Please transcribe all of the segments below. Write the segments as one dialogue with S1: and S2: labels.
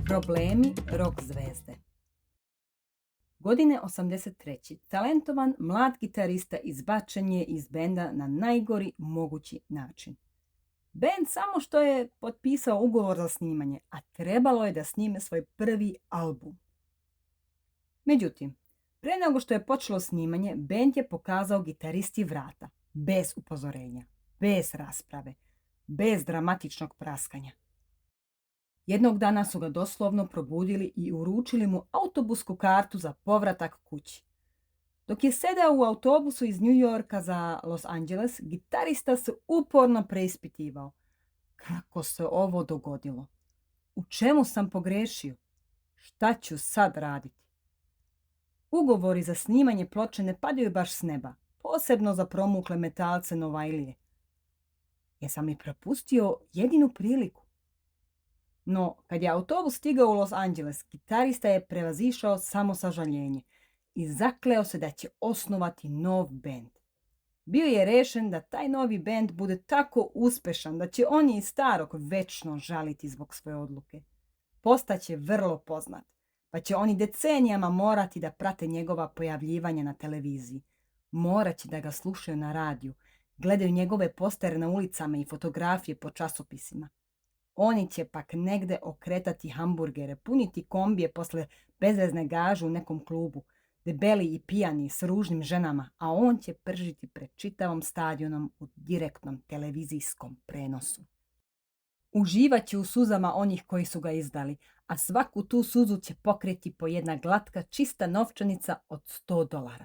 S1: Problemi rock zvezde. Godine 83. talentovan mlad gitarista izbačen je iz benda na najgori mogući način. Bend samo što je potpisao ugovor za snimanje, a trebalo je da snime svoj prvi album. Međutim, pre nego što je počelo snimanje, bend je pokazao gitaristi vrata, bez upozorenja, bez rasprave, bez dramatičnog praskanja. Jednog dana su ga doslovno probudili i uručili mu autobusku kartu za povratak kući. Dok je sedao u autobusu iz New Yorka za Los Angeles, gitarista se uporno preispitivao. Kako se ovo dogodilo? U čemu sam pogrešio? Šta ću sad raditi? Ugovori za snimanje ploče ne padaju baš s neba, posebno za promukle metalce Novajlije. Jesam li propustio jedinu priliku? No, kad je autobus stigao u Los Angeles, gitarista je prevazišao samo sažaljenje i zakleo se da će osnovati nov bend. Bio je rešen da taj novi bend bude tako uspešan da će oni iz starog večno žaliti zbog svoje odluke. Postaće vrlo poznat, pa će oni decenijama morati da prate njegova pojavljivanja na televiziji. Moraće da ga slušaju na radiju, gledaju njegove postere na ulicama i fotografije po časopisima. Oni će pak negde okretati hamburgere, puniti kombije posle bezvezne gaže u nekom klubu, debeli i pijani s ružnim ženama, a on će pržiti pred čitavom stadionom u direktnom televizijskom prenosu. Uživaće u suzama onih koji su ga izdali, a svaku tu suzu će pokriti po jedna glatka čista novčanica od $100.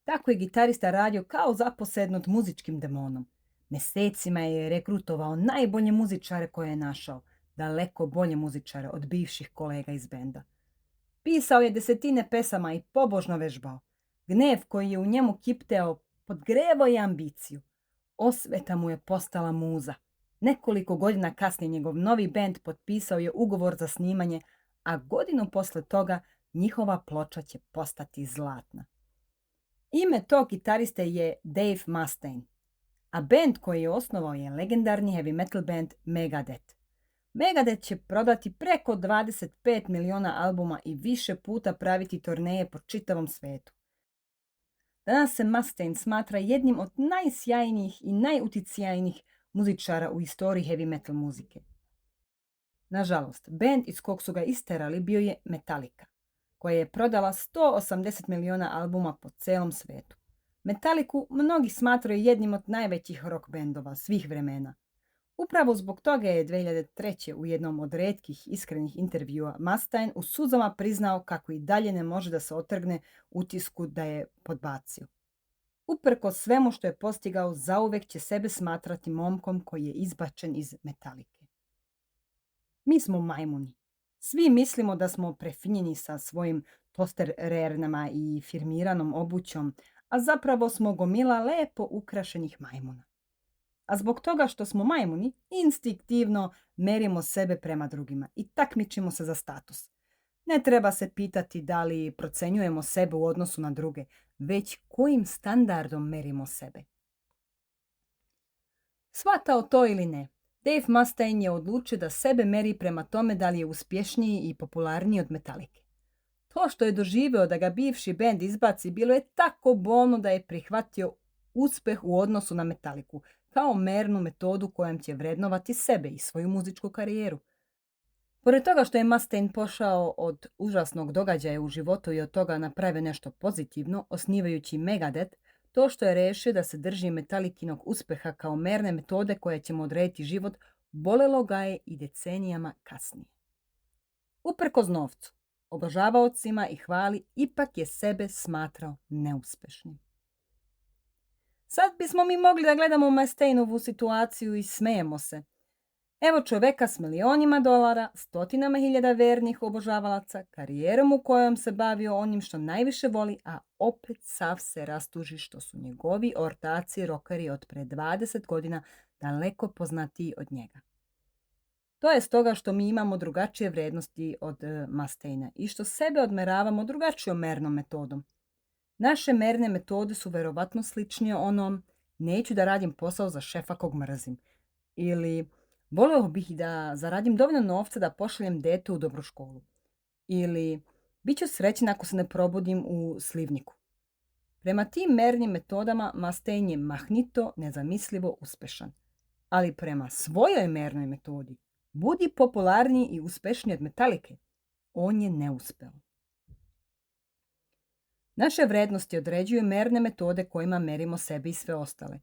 S1: Tako je gitarista radio kao zaposednut muzičkim demonom. Mesecima je rekrutovao najbolje muzičare koje je našao, daleko bolje muzičare od bivših kolega iz benda. Pisao je desetine pesama i pobožno vežbao. Gnev koji je u njemu kipteo podgrevao je ambiciju. Osveta mu je postala muza. Nekoliko godina kasnije njegov novi bend potpisao je ugovor za snimanje, a godinu posle toga njihova ploča će postati zlatna. Ime tog gitariste je Dave Mustaine, a bend koji je osnovao je legendarni heavy metal band Megadeth. Megadeth će prodati preko 25 miliona albuma i više puta praviti turneje po čitavom svetu. Danas se Mustaine smatra jednim od najsjajnijih i najuticajnijih muzičara u istoriji heavy metal muzike. Nažalost, bend iz kog su ga isterali bio je Metallica, koja je prodala 180 miliona albuma po celom svetu. Metallicu mnogi smatraju jednim od najvećih rock bendova svih vremena. Upravo zbog toga je 2003. u jednom od retkih iskrenih intervjua Mustaine u suzama priznao kako i dalje ne može da se otrgne utisku da je podbacio. Uprkos svemu što je postigao, zauvek će sebe smatrati momkom koji je izbačen iz Metallike. Mi smo majmuni. Svi mislimo da smo prefinjeni sa svojim toster rernama i firmiranom obućom, a zapravo smo gomila lepo ukrašenih majmuna. A zbog toga što smo majmuni, instinktivno merimo sebe prema drugima i takmičimo se za status. Ne treba se pitati da li procenjujemo sebe u odnosu na druge, već kojim standardom merimo sebe. Shvatao to ili ne, Dave Mustaine je odlučio da sebe meri prema tome da li je uspješniji i popularniji od Metallike. To što je doživeo da ga bivši bend izbaci bilo je tako bolno da je prihvatio uspeh u odnosu na Metalliku, kao mernu metodu kojom će vrednovati sebe i svoju muzičku karijeru. Pored toga što je Mustaine pošao od užasnog događaja u životu i od toga napravio nešto pozitivno, osnivajući Megadeth, to što je rešio da se drži Metallikinog uspeha kao merne metode koja će mu odrediti život, bolelo ga je i decenijama kasnije. Uprkos novcu, obožavaocima i hvali, ipak je sebe smatrao neuspešnim. Sad bismo mi mogli da gledamo Mustainovu situaciju i smejemo se. Evo čoveka s milionima dolara, stotinama hiljada vernih obožavalaca, karijerom u kojom se bavio onim što najviše voli, a opet sav se rastuži što su njegovi ortaci rokeri od pre 20 godina daleko poznatiji od njega. To je stoga što mi imamo drugačije vrednosti od Mustaina i što sebe odmeravamo drugačijom mernom metodom. Naše merne metode su verovatno sličnije onom neću da radim posao za šefa kog mrzim ili Voleo bih da zaradim dovoljno novca da pošaljem dete u dobru školu. Ili bit ću srećna ako se ne probudim u slivniku. Prema tim mernim metodama Mustaine je mahnito, nezamislivo uspešan. Ali prema svojoj mernoj metodi, budi popularniji i uspešniji od Metalike, on je neuspeo. Naše vrednosti određuju merne metode kojima merimo sebe i sve ostale.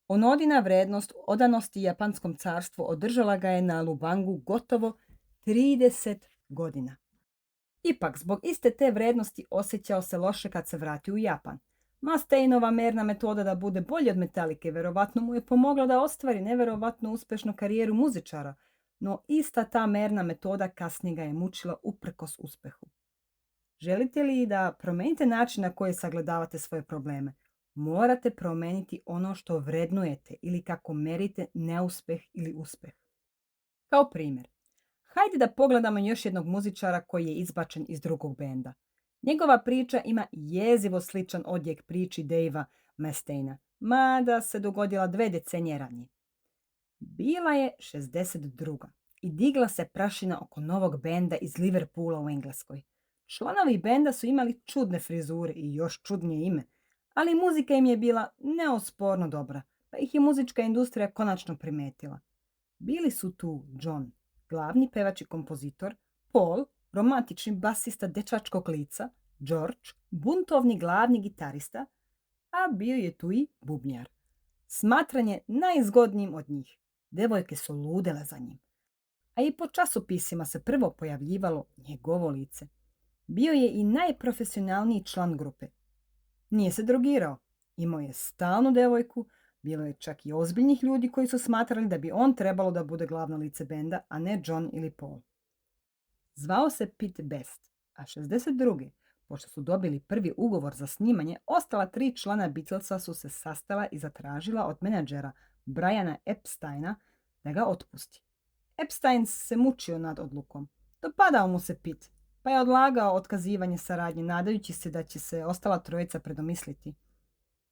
S1: Onodina vrednost odanosti Japanskom carstvu održala ga je na Lubangu gotovo 30 godina. Ipak, zbog iste te vrednosti osjećao se loše kad se vratio u Japan. Mustaineova merna metoda da bude bolji od Metalike verovatno mu je pomogla da ostvari neverovatno uspešnu karijeru muzičara, no ista ta merna metoda kasnije ga je mučila uprkos uspehu. Želite li da promenite način na koji sagledavate svoje probleme? Morate promeniti ono što vrednujete ili kako merite neuspeh ili uspeh. Kao primjer, hajde da pogledamo još jednog muzičara koji je izbačen iz drugog benda. Njegova priča ima jezivo sličan odjek priči Davea Mustainea, mada se dogodila 2 decenije ranije. Bila je 62. i digla se prašina oko novog benda iz Liverpoola u Engleskoj. Članovi benda su imali čudne frizure i još čudnije ime, ali muzika im je bila neosporno dobra, pa ih je muzička industrija konačno primetila. Bili su tu John, glavni pevač i kompozitor, Paul, romantični basista dečačkog lica, George, buntovni glavni gitarista, a bio je tu i bubnjar. Smatran je najzgodnijim od njih. Devojke su ludele za njim. A i po časopisima se prvo pojavljivalo njegovo lice. Bio je i najprofesionalniji član grupe. Nije se drogirao. Imao je stalnu devojku, bilo je čak i ozbiljnih ljudi koji su smatrali da bi on trebalo da bude glavno lice benda, a ne John ili Paul. Zvao se Pete Best, a 62. pošto su dobili prvi ugovor za snimanje, ostala 3 člana Beatlesa su se sastala i zatražila od menadžera Briana Epsteina da ga otpusti. Epstein se mučio nad odlukom. Dopadao mu se Pete, pa je odlagao otkazivanje saradnje, nadajući se da će se ostala trojica predomisliti.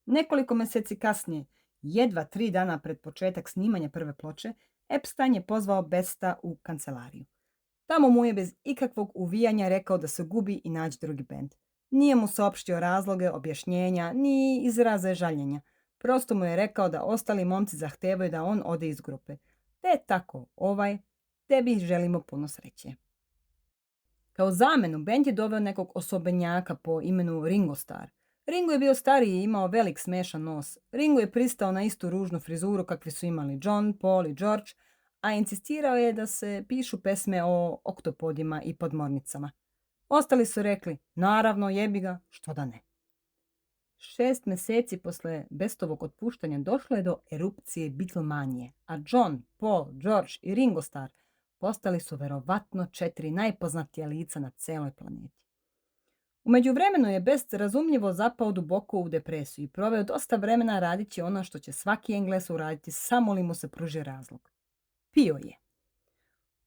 S1: Nekoliko mjeseci kasnije, jedva 3 dana pred početak snimanja prve ploče, Epstein je pozvao Besta u kancelariju. Tamo mu je bez ikakvog uvijanja rekao da se gubi i nađe drugi bend. Nije mu saopštio razloge, objašnjenja, ni izraze žaljenja. Prosto mu je rekao da ostali momci zahtevaju da on ode iz grupe. Te tako, tebi želimo puno sreće. Kao zamenu, bend je doveo nekog osobenjaka po imenu Ringo Starr. Ringo je bio stariji i imao velik smešan nos. Ringo je pristao na istu ružnu frizuru kakvi su imali John, Paul i George, a insistirao je da se pišu pesme o oktopodima i podmornicama. Ostali su rekli, naravno, jebi ga, što da ne. 6 mjeseci posle Bestovog otpuštanja došlo je do erupcije Beatlemanije, a John, Paul, George i Ringo Starr postali su verovatno 4 najpoznatija lica na celoj planeti. U međuvremenu je Best razumljivo zapao duboko u depresiju i proveo dosta vremena radići ono što će svaki Engles uraditi samo li mu se pruži razlog. Pio je.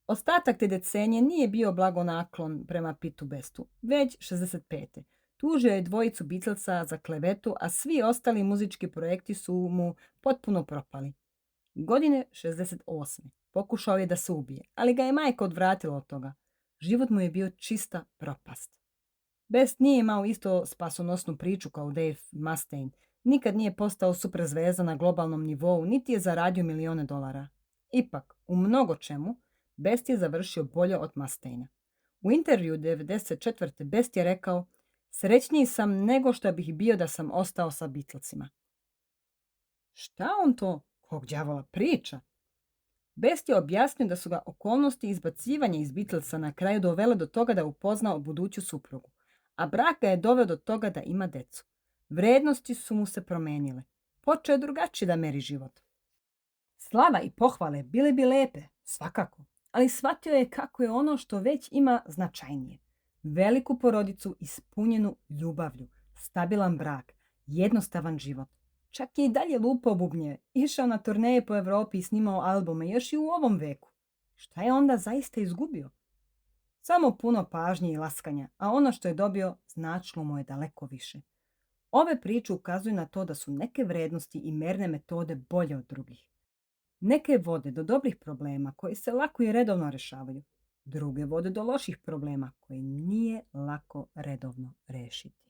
S1: Ostatak te decenije nije bio blagonaklon prema Pitu Bestu, već 65. Tužio je dvojicu Beatlesa za klevetu, a svi ostali muzički projekti su mu potpuno propali. Godine 68. pokušao je da se ubije, ali ga je majka odvratila od toga. Život mu je bio čista propast. Best nije imao isto spasonosnu priču kao Dave Mustaine, nikad nije postao superzvezda na globalnom nivou, niti je zaradio milione dolara. Ipak, u mnogo čemu, Best je završio bolje od Mustainea. U intervju 1994. Best je rekao, srećniji sam nego što bih bio da sam ostao sa Beatlesima. Šta on to, kog đavola, priča? Best je objasnio da su ga okolnosti izbacivanja iz Beatlesa na kraju dovele do toga da upoznao buduću suprugu, a brak ga je doveo do toga da ima decu. Vrednosti su mu se promenile. Počeo je drugačije da meri život. Slava i pohvale bile bi lepe, svakako, ali shvatio je kako je ono što već ima značajnije. Veliku porodicu ispunjenu ljubavlju, stabilan brak, jednostavan život. Čak je i dalje lupao bubnje, išao na turneje po Evropi i snimao albume još i u ovom veku. Šta je onda zaista izgubio? Samo puno pažnje i laskanja, a ono što je dobio značilo mu je daleko više. Ove priče ukazuju na to da su neke vrednosti i merne metode bolje od drugih. Neke vode do dobrih problema koji se lako i redovno rješavaju. Druge vode do loših problema koji nije lako redovno rešiti.